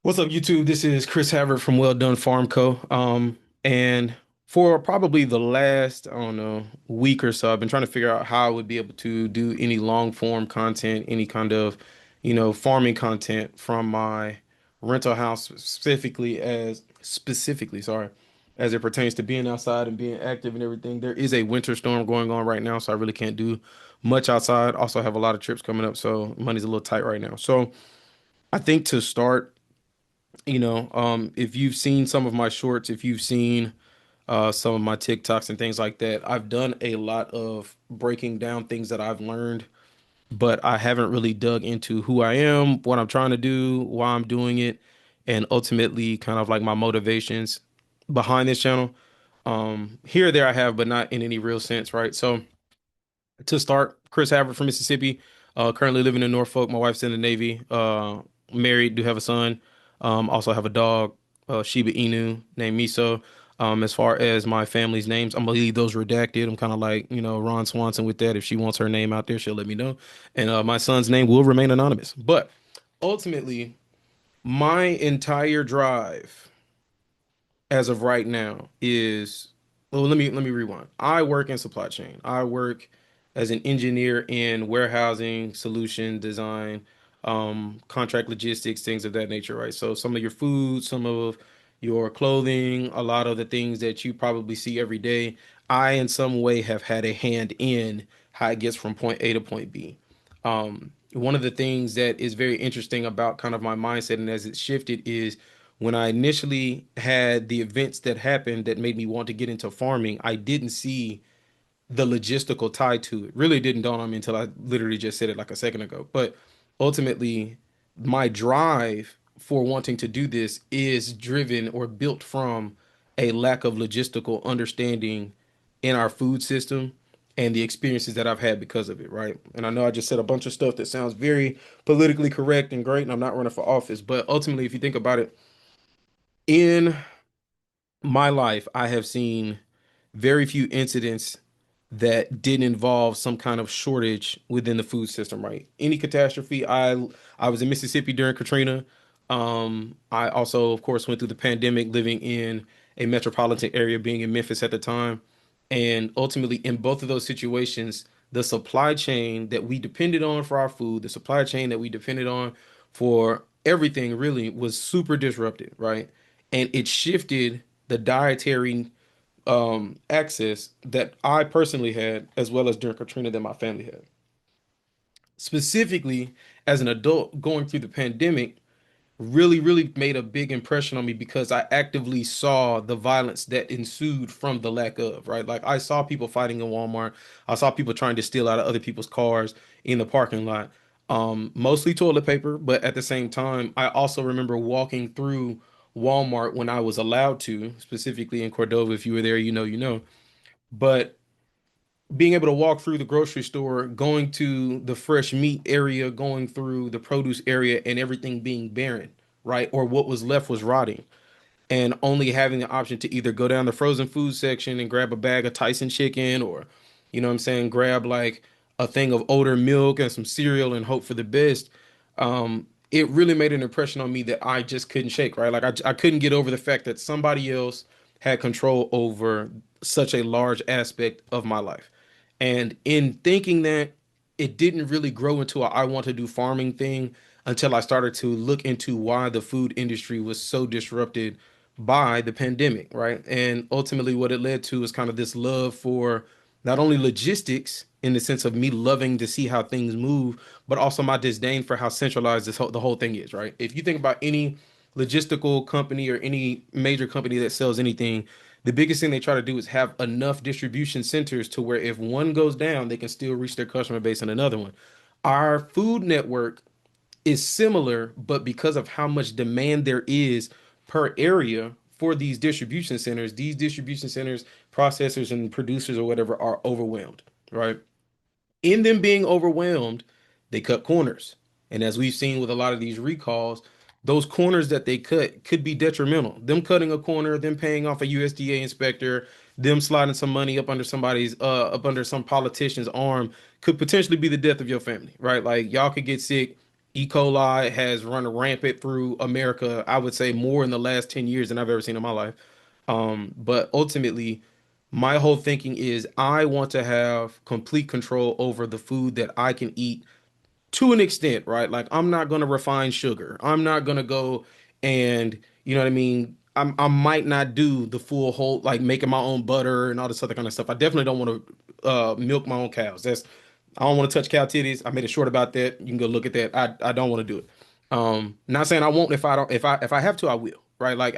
What's up, YouTube? This is Chris Havard from Well Done Farm Co. And for probably the last, I don't know, week or so, I've been trying to figure out how I would be able to do any long form content, any kind of, farming content from my rental house sorry, as it pertains to being outside and being active and everything. There is a winter storm going on right now, so I really can't do much outside. Also have a lot of trips coming up, so money's a little tight right now. So I think to start. If you've seen some of my shorts, if you've seen some of my TikToks and things like that, I've done a lot of breaking down things that I've learned, but I haven't really dug into who I am, what I'm trying to do, why I'm doing it, and ultimately kind of like my motivations behind this channel. Here or there I have, but not in any real sense, right? So to start, Chris Havard from Mississippi, currently living in Norfolk. My wife's in the Navy. Married, do have a son. Also have a dog, Shiba Inu named Miso. As far as my family's names, I'm gonna leave those redacted. I'm kind of like, Ron Swanson with that. If she wants her name out there, she'll let me know. And my son's name will remain anonymous. But ultimately, my entire drive as of right now is well, let me rewind. I work in supply chain. I work as an engineer in warehousing, solution design, contract logistics, things of that nature, right? So some of your food, some of your clothing, a lot of the things that you probably see every day, I in some way have had a hand in how it gets from point A to point B. One of the things that is very interesting about kind of my mindset and as it shifted is when I initially had the events that happened that made me want to get into farming, I didn't see the logistical tie to it. Really didn't dawn on me until I literally just said it like a second ago. But ultimately, my drive for wanting to do this is driven or built from a lack of logistical understanding in our food system and the experiences that I've had because of it, right? And I know I just said a bunch of stuff that sounds very politically correct and great, and I'm not running for office, but ultimately, if you think about it, in my life, I have seen very few incidents that didn't involve some kind of shortage within the food system, right? Any catastrophe. I was in Mississippi during Katrina. I also, of course, went through the pandemic living in a metropolitan area, being in Memphis at the time. And ultimately, in both of those situations, the supply chain that we depended on for our food, the supply chain that we depended on for everything really was super disrupted, right? And it shifted the dietary access that I personally had, as well as during Katrina that my family had. Specifically, as an adult going through the pandemic, really made a big impression on me because I actively saw the violence that ensued from the lack of, right? Like I saw people fighting in Walmart. I saw people trying to steal out of other people's cars in the parking lot. Mostly toilet paper, but at the same time, I also remember walking through Walmart when I was allowed to, specifically in Cordova. If you were there, you know. But being able to walk through the grocery store, going to the fresh meat area, going through the produce area, and everything being barren, right? Or what was left was rotting, and only having the option to either go down the frozen food section and grab a bag of Tyson chicken, or, what I'm saying, grab like a thing of older milk and some cereal and hope for the best. It really made an impression on me that I just couldn't shake, right? Like I couldn't get over the fact that somebody else had control over such a large aspect of my life. And in thinking that, it didn't really grow into a I want to do farming thing until I started to look into why the food industry was so disrupted by the pandemic, right? And ultimately, what it led to is kind of this love for not only logistics in the sense of me loving to see how things move, but also my disdain for how centralized the whole thing is, right? If you think about any logistical company or any major company that sells anything, the biggest thing they try to do is have enough distribution centers to where if one goes down, they can still reach their customer base in another one. Our food network is similar, but because of how much demand there is per area for these distribution centers, processors, and producers or whatever are overwhelmed, right? In them being overwhelmed, they cut corners. And as we've seen with a lot of these recalls, those corners that they cut could be detrimental. Them cutting a corner, them paying off a USDA inspector, them sliding some money up under some politician's arm could potentially be the death of your family, right? Like y'all could get sick E. coli has run rampant through America, I would say more in the last 10 years than I've ever seen in my life. But ultimately, my whole thinking is I want to have complete control over the food that I can eat to an extent, right? Like I'm not gonna refine sugar. I'm not gonna go and you know what I mean. I might not do the full whole like making my own butter and all this other kind of stuff. I definitely don't want to milk my own cows. That's I don't want to touch cow titties. I made a short about that. You can go look at that. I don't want to do it. Not saying I won't if I don't if I have to I will. Right? Like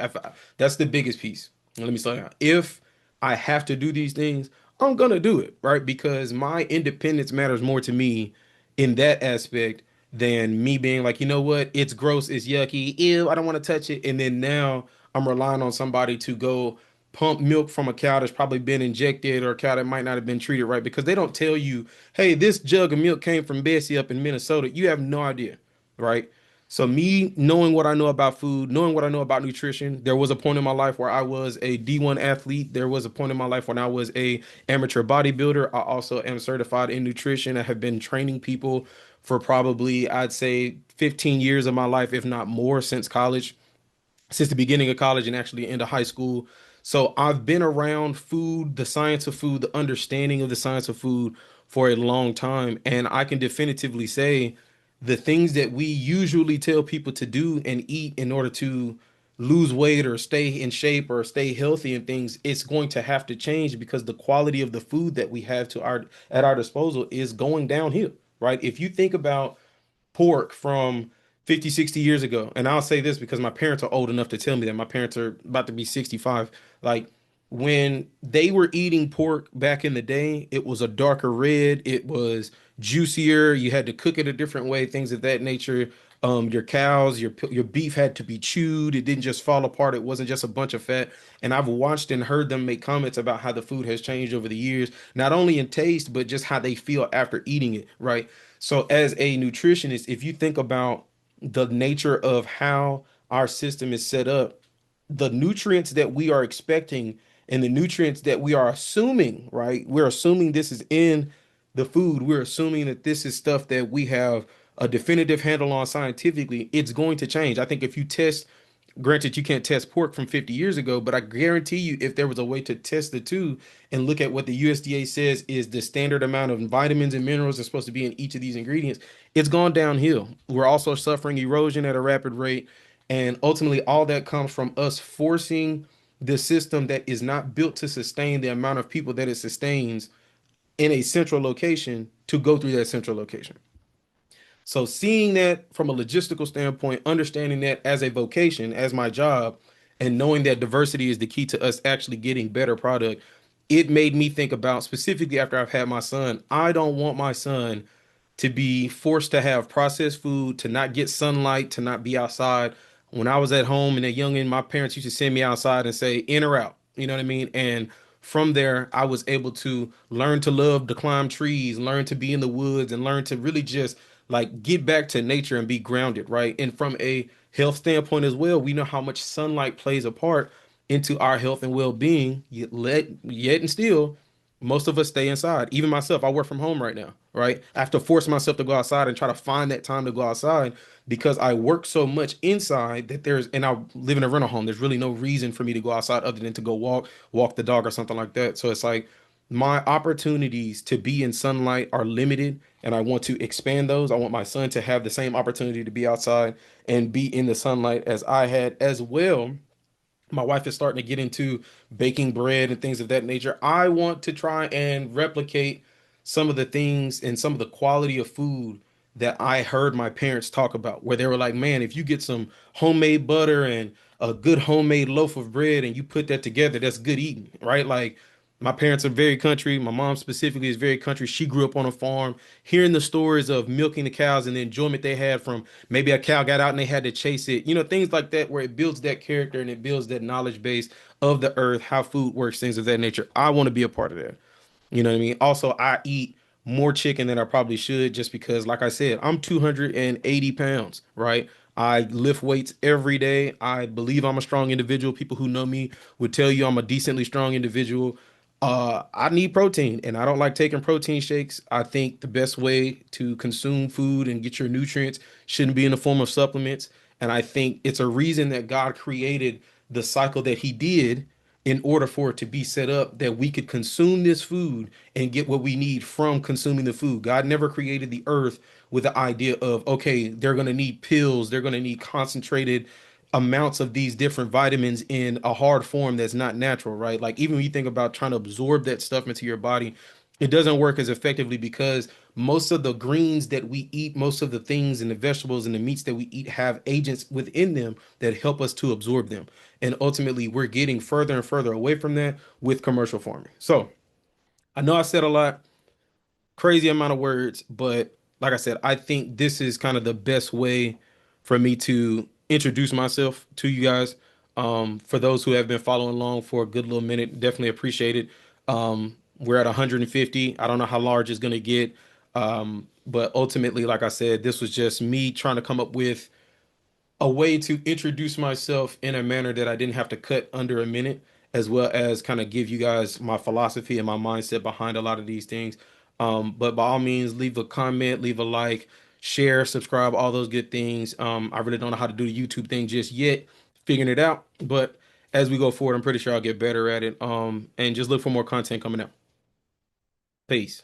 that's the biggest piece. Let me slow down. If I have to do these things, I'm gonna do it. Right? Because my independence matters more to me in that aspect than me being like, you know what, it's gross, it's yucky, ew, I don't want to touch it. And then now I'm relying on somebody to go pump milk from a cow that's probably been injected or a cow that might not have been treated right because they don't tell you, hey, this jug of milk came from Bessie up in Minnesota. You have no idea, right? So me knowing what I know about food, knowing what I know about nutrition, there was a point in my life where I was a D1 athlete. There was a point in my life when I was a amateur bodybuilder. I also am certified in nutrition. I have been training people for probably, I'd say 15 years of my life, if not more, since college, since the beginning of college and actually into high school. So I've been around food, the science of food, the understanding of the science of food for a long time. And I can definitively say the things that we usually tell people to do and eat in order to lose weight or stay in shape or stay healthy and things, it's going to have to change because the quality of the food that we have to our at our disposal is going downhill, right? If you think about pork from 50, 60 years ago. And I'll say this because my parents are old enough to tell me that my parents are about to be 65. Like when they were eating pork back in the day, it was a darker red, it was juicier, you had to cook it a different way, things of that nature. Your cows, your beef had to be chewed. It didn't just fall apart. It wasn't just a bunch of fat. And I've watched and heard them make comments about how the food has changed over the years, not only in taste, but just how they feel after eating it, right? So, as a nutritionist, if you think about the nature of how our system is set up, the nutrients that we are expecting and the nutrients that we are assuming, right? We're assuming this is in the food. We're assuming that this is stuff that we have a definitive handle on scientifically. It's going to change. I think if you test, granted, you can't test pork from 50 years ago, but I guarantee you, if there was a way to test the two and look at what the USDA says is the standard amount of vitamins and minerals that's supposed to be in each of these ingredients, it's gone downhill. We're also suffering erosion at a rapid rate. And ultimately, all that comes from us forcing the system that is not built to sustain the amount of people that it sustains in a central location to go through that central location. So seeing that from a logistical standpoint, understanding that as a vocation, as my job, and knowing that diversity is the key to us actually getting better product, it made me think about specifically after I've had my son, I don't want my son to be forced to have processed food, to not get sunlight, to not be outside. When I was at home and a youngin, my parents used to send me outside and say, in or out. You know what I mean? And from there, I was able to learn to love to climb trees, learn to be in the woods, and learn to really just like get back to nature and be grounded, right? And from a health standpoint as well, we know how much sunlight plays a part into our health and well-being. Yet and still, most of us stay inside. Even myself, I work from home right now, right? I have to force myself to go outside and try to find that time to go outside because I work so much inside that and I live in a rental home. There's really no reason for me to go outside other than to go walk the dog or something like that. So it's like my opportunities to be in sunlight are limited and I want to expand those. I want my son to have the same opportunity to be outside and be in the sunlight as I had as well. My wife is starting to get into baking bread and things of that nature. I want to try and replicate some of the things and some of the quality of food that I heard my parents talk about, where they were like, man, if you get some homemade butter and a good homemade loaf of bread and you put that together, that's good eating, right? Like, my parents are very country. My mom specifically is very country. She grew up on a farm, hearing the stories of milking the cows and the enjoyment they had from maybe a cow got out and they had to chase it, things like that, where it builds that character and it builds that knowledge base of the earth, how food works, things of that nature. I want to be a part of that. You know what I mean? Also, I eat more chicken than I probably should just because, like I said, I'm 280 pounds, right? I lift weights every day. I believe I'm a strong individual. People who know me would tell you I'm a decently strong individual. I need protein and I don't like taking protein shakes. I think the best way to consume food and get your nutrients shouldn't be in the form of supplements. And I think it's a reason that God created the cycle that He did in order for it to be set up that we could consume this food and get what we need from consuming the food. God never created the earth with the idea of, okay, they're going to need pills, they're going to need concentrated amounts of these different vitamins in a hard form that's not natural, right? Like even when you think about trying to absorb that stuff into your body, it doesn't work as effectively because most of the greens that we eat, most of the things and the vegetables and the meats that we eat have agents within them that help us to absorb them. And ultimately, we're getting further and further away from that with commercial farming. So I know I said a lot, crazy amount of words, but like I said, I think this is kind of the best way for me to introduce myself to you guys. For those who have been following along for a good little minute, definitely appreciate it. We're at 150. I don't know how large it's going to get. But ultimately, like I said, this was just me trying to come up with a way to introduce myself in a manner that I didn't have to cut under a minute, as well as kind of give you guys my philosophy and my mindset behind a lot of these things. But by all means, leave a comment, leave a like, share, subscribe, all those good things. I really don't know how to do the YouTube thing just yet, figuring it out. But as we go forward, I'm pretty sure I'll get better at it. And just look for more content coming out. Peace.